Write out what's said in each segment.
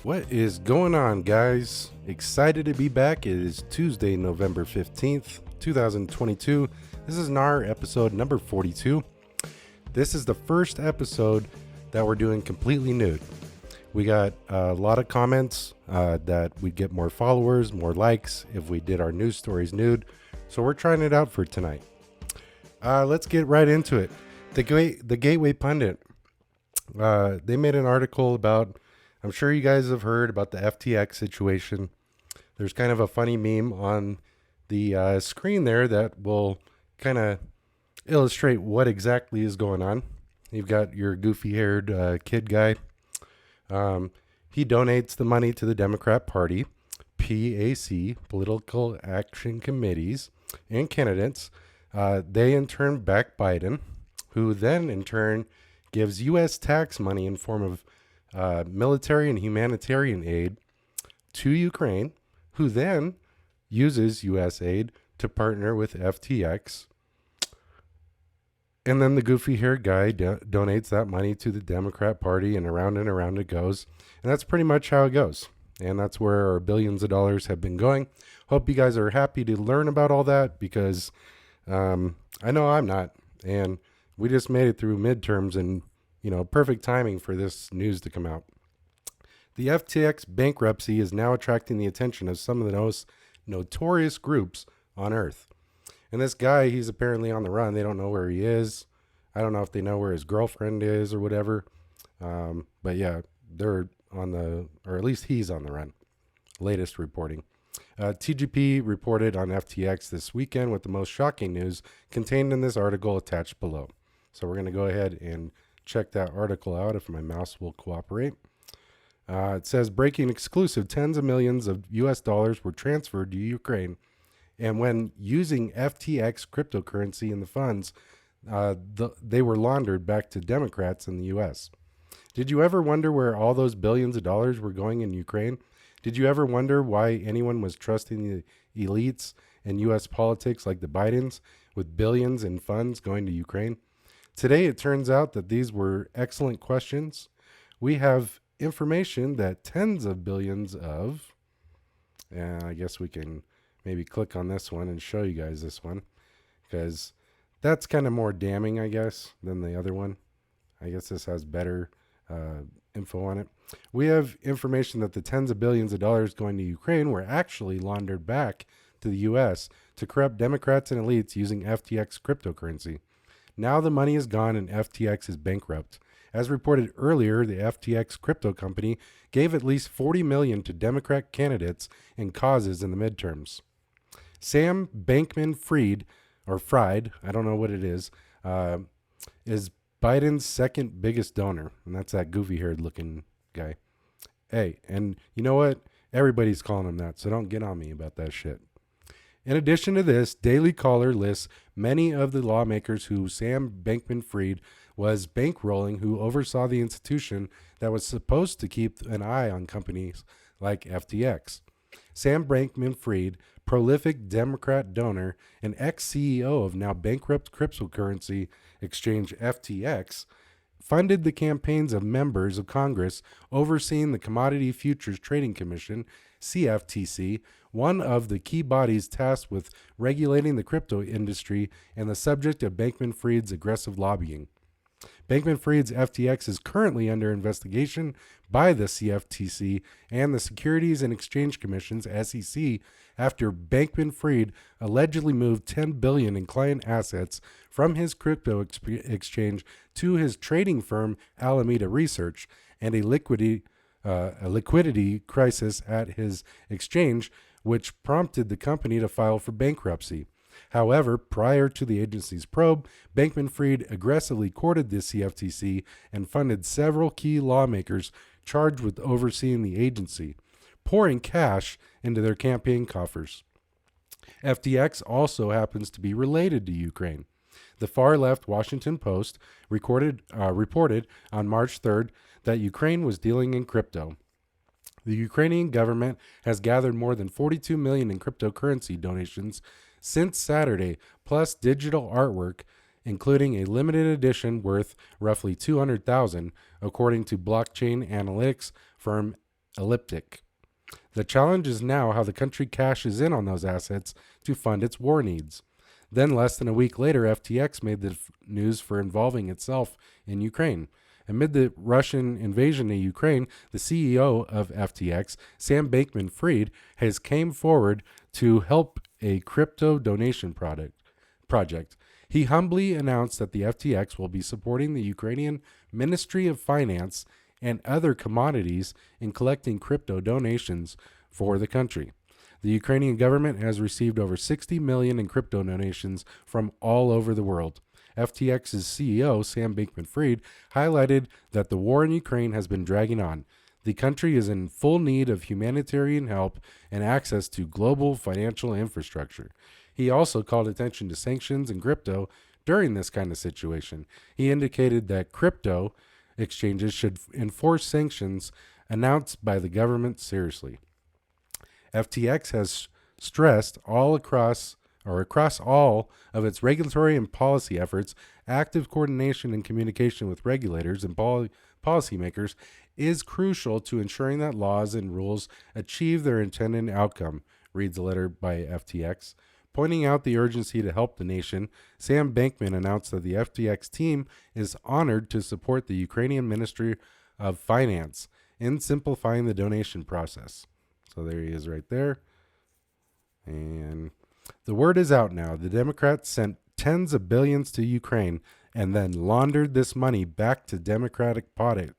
What is going on, guys? Excited to be back. It is Tuesday, November 15th, 2022. This is NAR episode number 42. This is the first episode that we're doing completely nude. We got a lot of comments that we'd get more followers, more likes if we did our news stories nude. So we're trying it out for tonight. Let's get right into it. The Gateway Pundit. They made an article about, I'm sure you guys have heard about the FTX situation. There's kind of a funny meme on the screen there that will kind of illustrate what exactly is going on. You've got your goofy-haired kid guy. He donates the money to the Democrat Party, PAC, Political Action Committees, and candidates. They in turn back Biden, who then in turn gives U.S. tax money in form of military and humanitarian aid to Ukraine, who then uses U.S. aid to partner with FTX. And then the goofy-haired guy donates that money to the Democrat Party, and around it goes. And that's pretty much how it goes. And that's where our billions of dollars have been going. Hope you guys are happy to learn about all that, because I know I'm not. And we just made it through midterms, and, perfect timing for this news to come out. The FTX bankruptcy is now attracting the attention of some of the most notorious groups on Earth. And this guy, he's apparently on the run. They don't know where he is. I don't know if they know where his girlfriend is or whatever. But yeah, they're on or at least he's on the run. Latest reporting. TGP reported on FTX this weekend with the most shocking news contained in this article attached below. So we're going to go ahead and check that article out if my mouse will cooperate. It says, breaking exclusive, tens of millions of US dollars were transferred to Ukraine. And when using FTX cryptocurrency in the funds, they were laundered back to Democrats in the U.S. Did you ever wonder where all those billions of dollars were going in Ukraine? Did you ever wonder why anyone was trusting the elites in U.S. politics like the Bidens with billions in funds going to Ukraine? Today, it turns out that these were excellent questions. We have information that tens of billions of, and I guess we can maybe click on this one and show you guys this one, because that's kind of more damning, I guess, than the other one. I guess this has better info on it. We have information that the tens of billions of dollars going to Ukraine were actually laundered back to the U.S. to corrupt Democrats and elites using FTX cryptocurrency. Now the money is gone and FTX is bankrupt. As reported earlier, the FTX crypto company gave at least $40 million to Democrat candidates and causes in the midterms. Sam Bankman-Fried, I don't know what it is Biden's second biggest donor, and that's that goofy-haired looking guy. Hey, and you know what? Everybody's calling him that, so don't get on me about that shit. In addition to this, Daily Caller lists many of the lawmakers who Sam Bankman-Fried was bankrolling, who oversaw the institution that was supposed to keep an eye on companies like FTX. Sam Bankman-Fried, prolific Democrat donor and ex-CEO of now bankrupt cryptocurrency exchange FTX, funded the campaigns of members of Congress overseeing the Commodity Futures Trading Commission, CFTC, one of the key bodies tasked with regulating the crypto industry and the subject of Bankman-Fried's aggressive lobbying. Bankman-Fried's FTX is currently under investigation by the CFTC and the Securities and Exchange Commission's SEC after Bankman-Fried allegedly moved $10 billion in client assets from his crypto exchange to his trading firm Alameda Research, and a liquidity crisis at his exchange, which prompted the company to file for bankruptcy. However, prior to the agency's probe, Bankman-Fried aggressively courted the CFTC and funded several key lawmakers charged with overseeing the agency, pouring cash into their campaign coffers. FTX also happens to be related to Ukraine. The far-left Washington Post reported on March 3rd that Ukraine was dealing in crypto. The Ukrainian government has gathered more than $42 million in cryptocurrency donations since Saturday, plus digital artwork, including a limited edition worth roughly $200,000, according to blockchain analytics firm elliptic. The challenge is now how the country cashes in on those assets to fund its war needs. Then, less than a week later, FTX made the news for involving itself in Ukraine. Amid the Russian invasion of Ukraine, the CEO of FTX, Sam Bankman-Fried, has came forward to help a crypto donation project. He humbly announced that the FTX will be supporting the Ukrainian Ministry of Finance and other commodities in collecting crypto donations for the country. The Ukrainian government has received over 60 million in crypto donations from all over the world. FTX's CEO, Sam Bankman-Fried, highlighted that the war in Ukraine has been dragging on. The country is in full need of humanitarian help and access to global financial infrastructure. He also called attention to sanctions and crypto during this kind of situation. He indicated that crypto exchanges should enforce sanctions announced by the government seriously. FTX has stressed across all of its regulatory and policy efforts, active coordination and communication with regulators and policymakers is crucial to ensuring that laws and rules achieve their intended outcome, reads a letter by FTX. Pointing out the urgency to help the nation, Sam Bankman announced that the FTX team is honored to support the Ukrainian Ministry of Finance in simplifying the donation process. So there he is right there. And the word is out now. The Democrats sent tens of billions to Ukraine and then laundered this money back to Democratic pockets.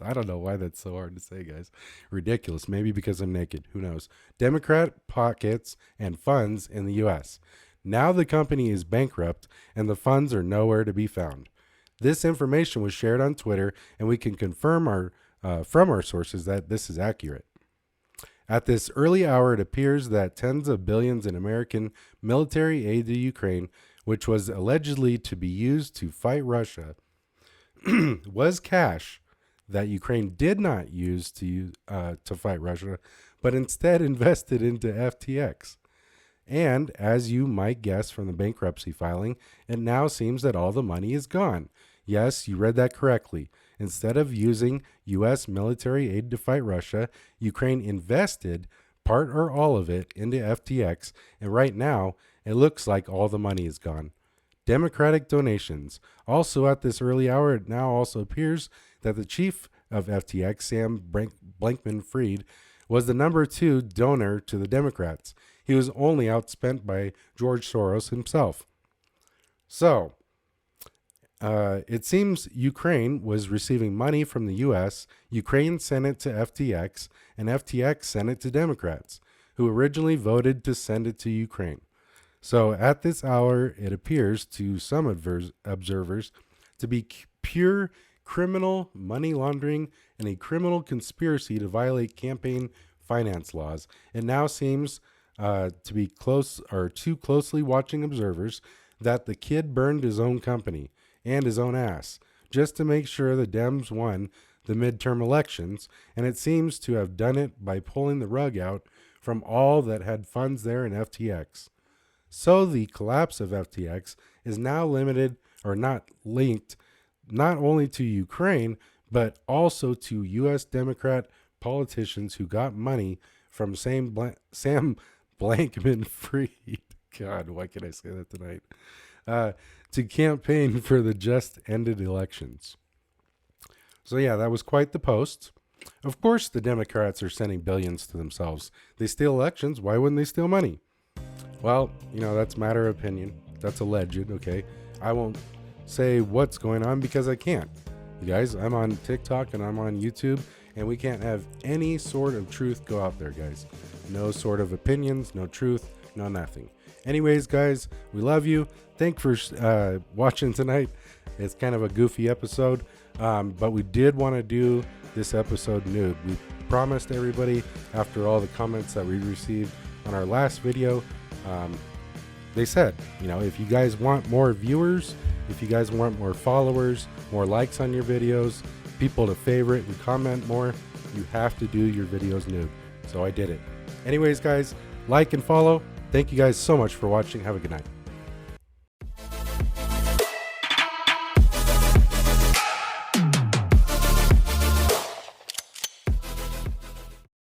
I don't know why that's so hard to say, guys. Ridiculous. Maybe because I'm naked. Who knows? Democrat pockets and funds in the U.S. Now the company is bankrupt and the funds are nowhere to be found. This information was shared on Twitter, and we can confirm from our sources that this is accurate. At this early hour, it appears that tens of billions in American military aid to Ukraine, which was allegedly to be used to fight Russia, was cash that Ukraine did not use to fight Russia, but instead invested into FTX. And as you might guess from the bankruptcy filing, it now seems that all the money is gone. Yes, you read that correctly. Instead of using U.S. military aid to fight Russia, Ukraine invested part or all of it into FTX, and right now, it looks like all the money is gone. Democratic donations. Also at this early hour, it now also appears that the chief of FTX, Sam Bankman-Fried, was the number 2 donor to the Democrats. He was only outspent by George Soros himself. So, it seems Ukraine was receiving money from the U.S., Ukraine sent it to FTX, and FTX sent it to Democrats, who originally voted to send it to Ukraine. So at this hour, it appears to some observers to be pure criminal money laundering and a criminal conspiracy to violate campaign finance laws. It now seems to be too closely watching observers that the kid burned his own company and his own ass just to make sure the Dems won the midterm elections, and it seems to have done it by pulling the rug out from all that had funds there in FTX. So the collapse of FTX is now limited or not linked not only to Ukraine, but also to U.S. Democrat politicians who got money from Sam Bankman-Fried. God, why can I say that tonight? To campaign for the just ended elections. So yeah, that was quite the post. Of course, the Democrats are sending billions to themselves. They steal elections. Why wouldn't they steal money? Well, that's a matter of opinion. That's alleged, okay? I won't say what's going on because I can't. You guys, I'm on TikTok and I'm on YouTube, and we can't have any sort of truth go out there, guys. No sort of opinions, no truth, no nothing. Anyways, guys, we love you. Thanks for watching tonight. It's kind of a goofy episode, but we did want to do this episode nude. We promised everybody after all the comments that we received on our last video. They said, if you guys want more viewers, if you guys want more followers, more likes on your videos, people to favorite and comment more, you have to do your videos nude. So I did it. Anyways, guys, like and follow. Thank you guys so much for watching. Have a good night.